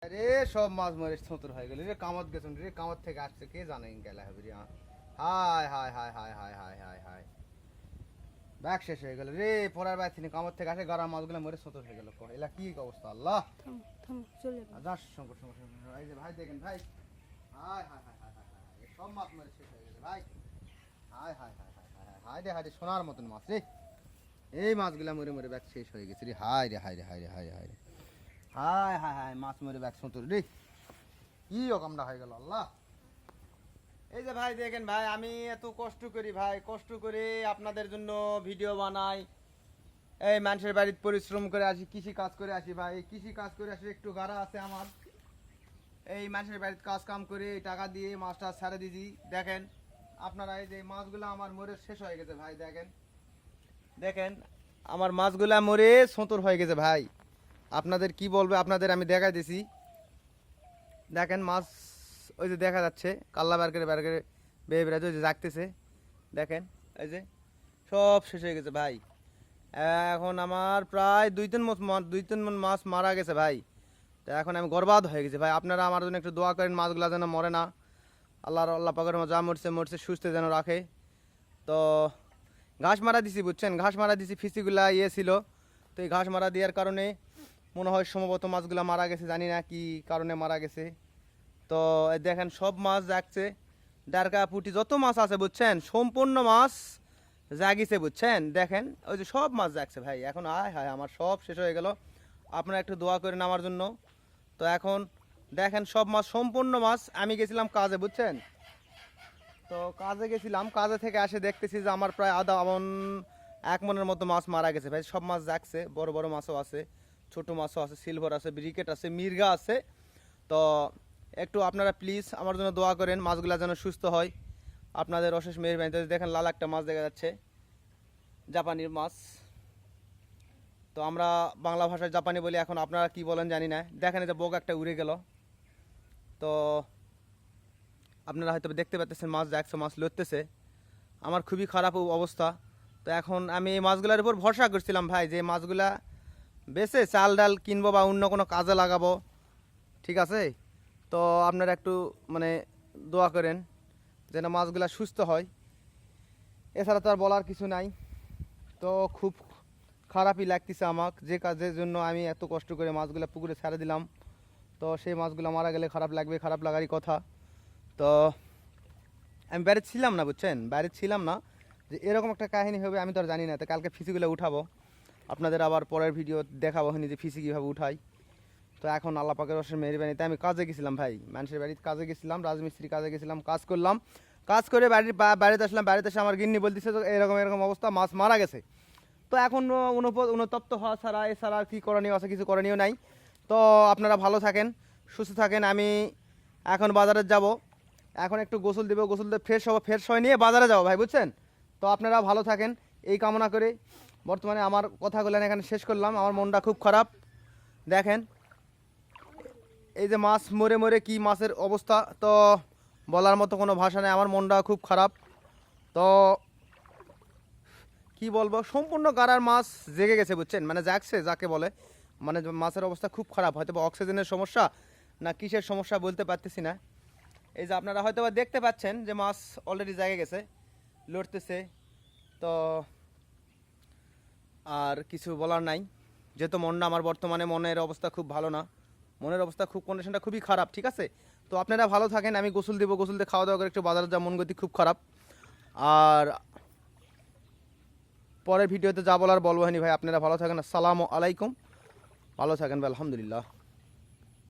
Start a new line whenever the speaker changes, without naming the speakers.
আরে সব মাছ মরে ছতর হয়ে গেল রে, কামত গেছেন রে, কামত থেকে আসছে কে জানে গেলা হবে রে। হায় হায় হায় হায় হায় হায় হায় হায়, ব্যাগ শেষ হয়ে গেল রে, পরের বার তিনি কামত থেকে আসে গড়া মাছগুলো মরে ছতর হয়ে গেল। এলা কি অবস্থা আল্লাহ।
থামো থামো চলে যাবো।
যাস সংকট সংকট সংকট। এই যে ভাই দেখেন ভাই, হায় হায় হায় হায় হায় হায়, এই সব মাছ মরে শেষ হয়ে গেছে ভাই। হায় হায় হায় হায় হায় হায় হায় রে হায় রে, সোনার মতন মাছ রে। এই মাছগুলা মরে মরে ব্যাগ শেষ হয়ে গেছে রে। হায় রে হায় রে হায় রে হায় রে হায় রে, হায় হায় হায়, মাছ মরে ব্যাগ ছতর রে, কি রকমটা হয়ে গেল আল্লাহ। এই যে ভাই দেখেন ভাই, আমি এত কষ্ট করি ভাই, কষ্ট করে আপনাদের জন্য ভিডিও বানাই, এই মানুষের বাড়িতে পরিশ্রম করে আসি, কৃষি কাজ করে আসি ভাই, কৃষি কাজ করে আসি, একটু গাড়া আছে আমার, এই মানুষের বাড়িতে কাজ কাম করে টাকা দিয়ে মাছটা ছেড়ে দিছি। দেখেন আপনারা, এই যে মাছগুলো আমার মরে শেষ হয়ে গেছে ভাই। দেখেন দেখেন আমার মাছগুলা মরে ছতর হয়ে গেছে ভাই। আপনাদের কি বলবো, আপনাদের আমি দেখাই দিছি। দেখেন মাছ ওই যে দেখা যাচ্ছে, কাল্লা বার্গের বার্গের বেয়ে বেড়াতে ওই যে জাগতেছে। দেখেন এই যে সব শেষ হয়ে গেছে ভাই। এখন আমার প্রায় 2-3 মণ মাছ মারা গেছে ভাই। তো এখন আমি বরবাদ হয়ে গেছি ভাই। আপনারা আমার জন্য একটু দোয়া করেন, মাছগুলা যেন মরে না। আল্লাহ পাকের যা মরছে মরছে, সুস্থ যেন রাখে। তো ঘাস মারা দিছি বুঝছেন, ঘাস মারা দিছি, ফিসিগুলা ছিল। তো এই ঘাস মারা দেওয়ার কারণে মনে হয় সম্ভবত মাছগুলা মারা গেছে, জানি না কি কারণে মারা গেছে। তো এই দেখেন সব মাছ জাগছে, ডারকা পুঁটি যত মাছ আছে বুঝছেন, সম্পূর্ণ মাছ জাগিছে বুঝছেন। দেখেন ওই যে সব মাছ জাগছে ভাই। এখন আয় হায়, আমার সব শেষ হয়ে গেল। আপনারা একটু দোয়া করেন আমার জন্য। তো এখন দেখেন সব মাছ, সম্পূর্ণ মাছ। আমি গেছিলাম কাজে বুঝছেন, তো কাজে গেছিলাম, কাজে থেকে আসে দেখতেছি যে আমার প্রায় আধা মন 1 মনের মতো মাছ মারা গেছে ভাই। সব মাছ জাগছে, বড় বড় মাছও আছে, ছোট মাছও আছে, সিলভার আছে, ব্রিকেট আছে, মির্গা আছে। তো একটু আপনারা প্লিজ আমার জন্য দোয়া করেন, মাছগুলা যেন সুস্থ হয়। আপনাদের অশেষ মেহেরবানি। দেখেন লাল একটা মাছ দেখা যাচ্ছে, জাপানির মাছ। তো আমরা বাংলা ভাষায় জাপানি বলি, এখন আপনারা কি বলেন জানি না। দেখেন এই যে বগ একটা উড়ে গেল। তো আপনারা হয়তো দেখতে পাচ্ছেন মাছ দেখছে, মাছ লড়তেছে। আমার খুবই খারাপ অবস্থা। তো এখন আমি এই মাছগুলোর উপর ভরসা করছিলাম ভাই, যে মাছগুলা বেচে চাল ডাল কিনবো বা অন্য কোনো কাজে লাগাবো, ঠিক আছে। তো আপনারা একটু মানে দোয়া করেন যেন মাছগুলা সুস্থ হয়, এছাড়া তো আর বলার কিছু নাই। তো খুব খারাপই লাগতেছে আমার, যে কাজের জন্য আমি এত কষ্ট করে মাছগুলা পুকুরে ছেড়ে দিলাম। তো সেই মাছগুলো মারা গেলে খারাপ লাগবে, খারাপ লাগারই কথা। তো আমি বাইরে ছিলাম না বুঝছেন, বাইরে ছিলাম না, যে এরকম একটা কাহিনী হবে আমি তো আর জানি না। তো কালকে ফিসিগুলো উঠাবো, আপনাদের আবার পরের ভিডিও দেখাবো হয়নি যে ফিসি কীভাবে উঠাই। তো এখন আল্লাহ পাকের অশেষ মেহেরবানিতে আমি কাজে গেছিলাম ভাই, মানুষের বাড়িতে কাজে গেছিলাম, রাজমিস্ত্রি কাজে গেছিলাম, কাজ করলাম। কাজ করে বাড়িতে আসলাম, বাড়িতে এসে আমার গিন্নি বলতেছে তো এরকম এরকম অবস্থা, মাছ মারা গেছে। তো এখন অনুতপ্ত হওয়া ছাড়া এছাড়া আর কী করণীয় আছে, কিছু করণীয় নাই। তো আপনারা ভালো থাকেন, সুস্থ থাকেন। আমি এখন বাজারে যাব, এখন একটু গোসল দেবো, গোসল দিয়ে ফ্রেশ হবো, ফ্রেশ হয়ে নিয়ে বাজারে যাবো ভাই বুঝছেন। তো আপনারা ভালো থাকেন এই কামনা করে বর্তমানে আমার কথাগুলো এখানে শেষ করলাম। আমার মনটা খুব খারাপ। দেখেন এই যে মাছ মরে মরে কি মাছের অবস্থা, তো বলার মতো কোনো ভাষা নেই। আমার মনটা খুব খারাপ। তো কি বলবো, সম্পূর্ণ গাড়ার মাছ জেগে গেছে বুঝছেন, মানে জাগছে যাকে বলে, মানে মাছের অবস্থা খুব খারাপ। হয়তো বা অক্সিজেনের সমস্যা না কিসের সমস্যা বলতে পারতেছি না। এই যে আপনারা হয়তো বা দেখতে পাচ্ছেন যে মাছ অলরেডি জেগে গেছে, লড়তেছে। তো আর কিছু বলার নাই, যেহেতু মনটা আমার বর্তমানে মনের অবস্থা খুব ভালো না, মনের অবস্থা খুব, কন্ডিশনটা খুবই খারাপ, ঠিক আছে। তো আপনারা ভালো থাকেন, আমি গোসল দেবো, গোসল দিয়ে খাওয়া দাওয়া করে একটু বাজারে যা, মন গতি খুব খারাপ। আর পরের ভিডিওতে যা বলার বলবো হয়নি ভাই। আপনারা ভালো থাকেন, আসসালামু আলাইকুম, ভালো থাকেন ভাই, আলহামদুলিল্লাহ।